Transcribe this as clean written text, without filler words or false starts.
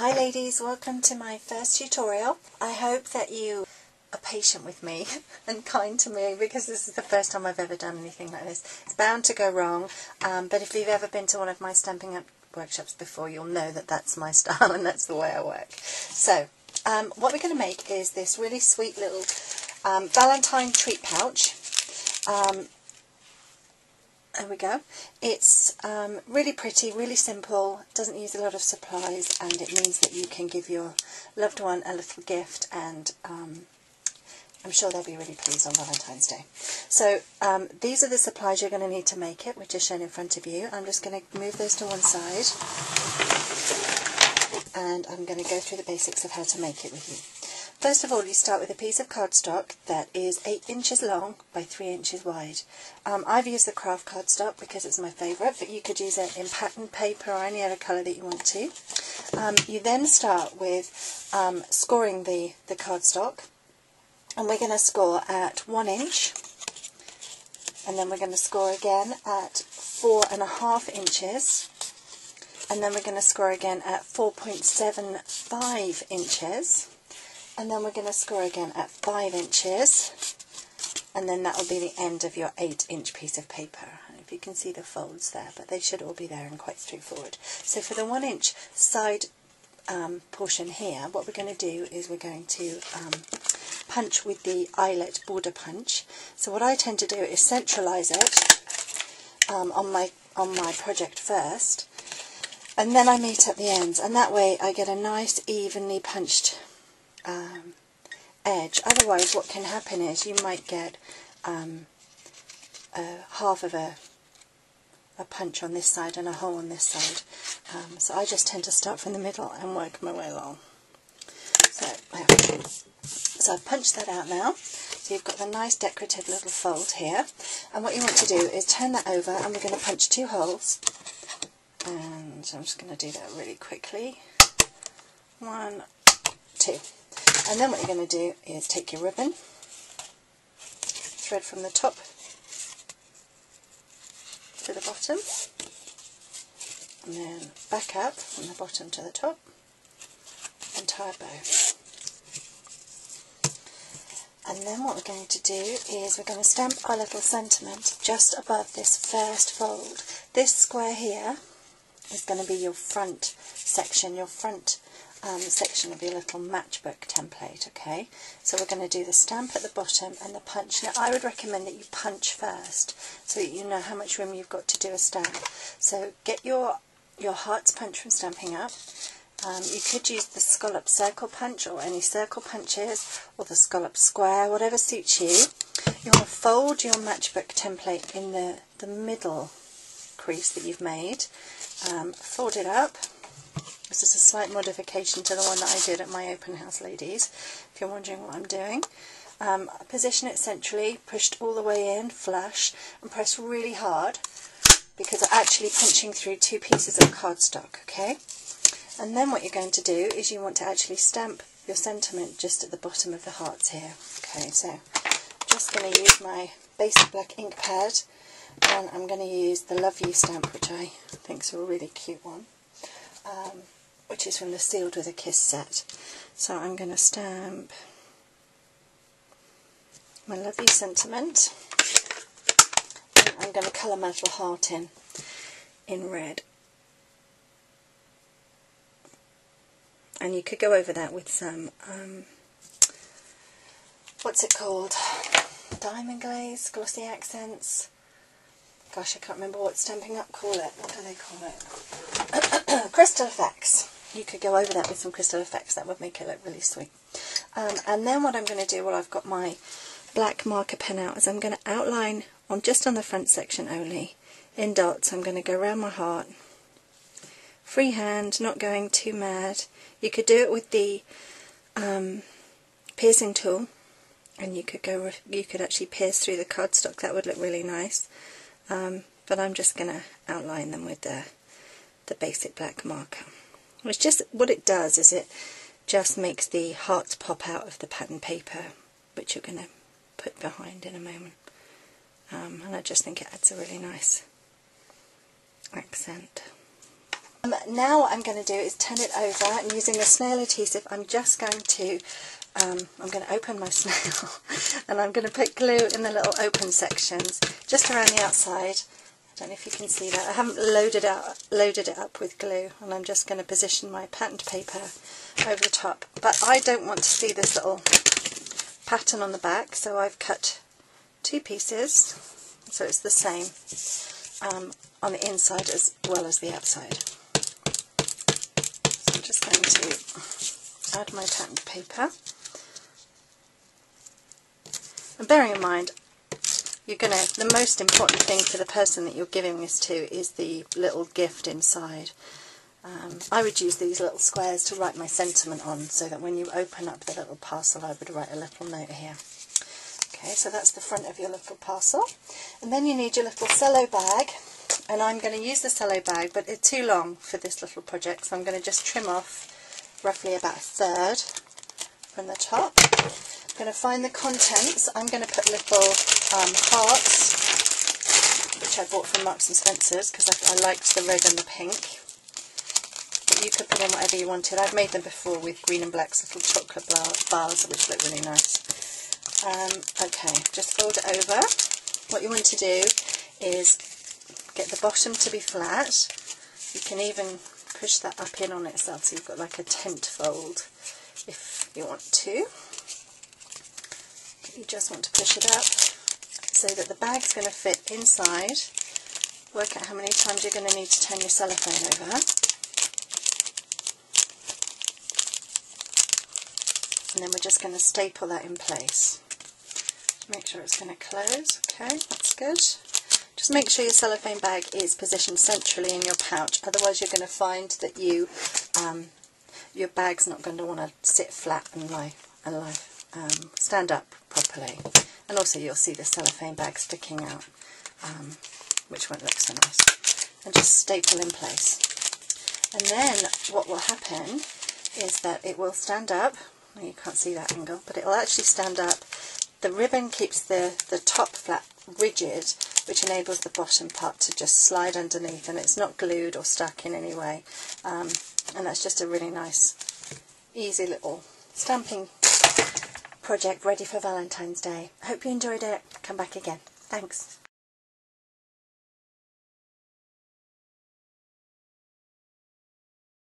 Hi ladies, welcome to my first tutorial. I hope that you are patient with me and kind to me because this is the first time I've ever done anything like this. It's bound to go wrong, but if you've ever been to one of my Stampin' Up workshops before, you'll know that that's my style and that's the way I work. So, what we're going to make is this really sweet little Valentine treat pouch. There we go. It's really pretty, really simple, doesn't use a lot of supplies, and it means that you can give your loved one a little gift, and I'm sure they'll be really pleased on Valentine's Day. So these are the supplies you're going to need to make it, which is shown in front of you. I'm just going to move those to one side, and I'm going to go through the basics of how to make it with you. First of all, you start with a piece of cardstock that is 8 inches long by 3 inches wide. I've used the craft cardstock because it's my favourite, but you could use it in pattern paper or any other colour that you want to. You then start with scoring the cardstock, and we're going to score at 1 inch, and then we're going to score again at 4.5 inches, and then we're going to score again at 4.75 inches. And then we're going to score again at 5 inches, and then that will be the end of your 8-inch piece of paper. I don't know if you can see the folds there, but they should all be there and quite straightforward. So for the 1-inch side portion here, what we're going to do is we're going to punch with the eyelet border punch. So what I tend to do is centralise it on my project first, and then I meet at the ends, and that way I get a nice evenly punched edge. Otherwise what can happen is you might get half of a punch on this side and a hole on this side. So I just tend to start from the middle and work my way along. So I've punched that out now. So you've got the nice decorative little fold here. And what you want to do is turn that over, and we're going to punch 2 holes. And I'm just going to do that really quickly. 1, 2. And then what you're going to do is take your ribbon, thread from the top to the bottom, and then back up from the bottom to the top, and tie a bow. And then what we're going to do is we're going to stamp our little sentiment just above this first fold. This square here is going to be your front section, your front section of your little matchbook template, okay? So we're going to do the stamp at the bottom and the punch. Now I would recommend that you punch first so that you know how much room you've got to do a stamp. So get your hearts punch from Stampin' Up. You could use the scallop circle punch or any circle punches, or the scallop square, whatever suits you. You want to fold your matchbook template in the middle crease that you've made. Fold it up. This is a slight modification to the one that I did at my open house, ladies, if you're wondering what I'm doing. Position it centrally, pushed all the way in, flush, and press really hard, because I'm actually punching through 2 pieces of cardstock, okay? And then what you're going to do is you want to actually stamp your sentiment just at the bottom of the hearts here. Okay, so I'm just going to use my basic black ink pad, and I'm going to use the Love You stamp, which I think is a really cute one. Which is from the Sealed with a Kiss set. So I'm going to stamp my Love You sentiment, and I'm going to colour my little heart in red. And you could go over that with some, what's it called? Diamond glaze, glossy accents. Gosh, I can't remember what Stampin' Up call it. What do they call it? Crystal effects. You could go over that with some crystal effects. That would make it look really sweet. And then what I'm going to do while I've got my black marker pen out is I'm going to outline just on the front section only. In dots, I'm going to go around my heart. Freehand, not going too mad. You could do it with the piercing tool, and you could actually pierce through the cardstock. That would look really nice. But I'm just going to outline them with the basic black marker. Which just, what it does is it just makes the hearts pop out of the pattern paper, which you're going to put behind in a moment. And I just think it adds a really nice accent. Now what I'm going to do is turn it over, and using the snail adhesive I'm just going to open my snail and I'm going to put glue in the little open sections just around the outside. I don't know if you can see that. I haven't loaded it up with glue, and I'm just going to position my patterned paper over the top. But I don't want to see this little pattern on the back, so I've cut 2 pieces so it's the same on the inside as well as the outside. So I'm just going to add my patterned paper. And bearing in mind, the most important thing for the person that you're giving this to is the little gift inside. I would use these little squares to write my sentiment on, so that when you open up the little parcel I would write a little note here. Okay, so that's the front of your little parcel. And then you need your little cello bag, and I'm going to use the cello bag, but it's too long for this little project, so I'm going to just trim off roughly about 1/3 from the top. I'm going to find the contents. I'm going to put little hearts, which I bought from Marks and Spencer's because I liked the red and the pink. But you could put in whatever you wanted. I've made them before with green and black's little chocolate bars, which look really nice. Okay, just fold it over. What you want to do is get the bottom to be flat. You can even push that up in on itself, so you've got like a tent fold if you want to. You just want to push it up so that the bag's going to fit inside. Work out how many times you're going to need to turn your cellophane over. And then we're just going to staple that in place. Make sure it's going to close. Okay, that's good. Just make sure your cellophane bag is positioned centrally in your pouch, otherwise you're going to find that your bag's not going to want to sit flat and stand up properly. And also you'll see the cellophane bag sticking out, which won't look so nice. And just staple in place. And then what will happen is that it will stand up. Well, you can't see that angle, but it will actually stand up. The ribbon keeps the top flap rigid, which enables the bottom part to just slide underneath, and it's not glued or stuck in any way. And that's just a really nice, easy little stamping project ready for Valentine's Day. I hope you enjoyed it. Come back again. Thanks.